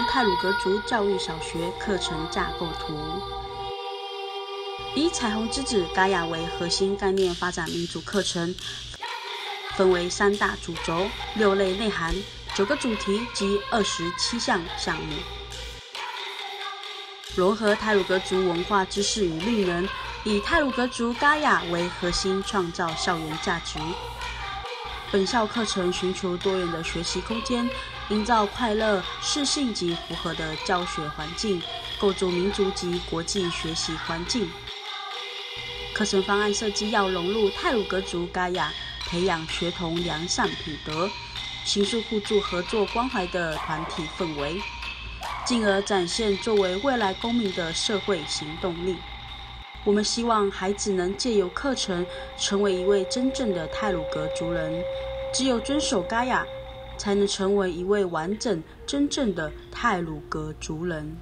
太鲁阁族教育小学课程架构图。以彩虹之子嘎雅为核心概念发展民主课程，分为3大主轴、6类内涵、9个主题及27项项目，融合太鲁阁族文化知识与令人，以太鲁阁族嘎雅为核心，创造校园价值。本校课程寻求多元的学习空间，营造快乐、适性及符合的教学环境，构筑民族及国际学习环境。课程方案设计要融入太鲁阁族嘎雅，培养学童良善品德，形塑互助合作关怀的团体氛围，进而展现作为未来公民的社会行动力。我们希望孩子能借由课程成为一位真正的太鲁阁族人，只有遵守嘎雅，才能成为一位完整真正的太鲁阁族人。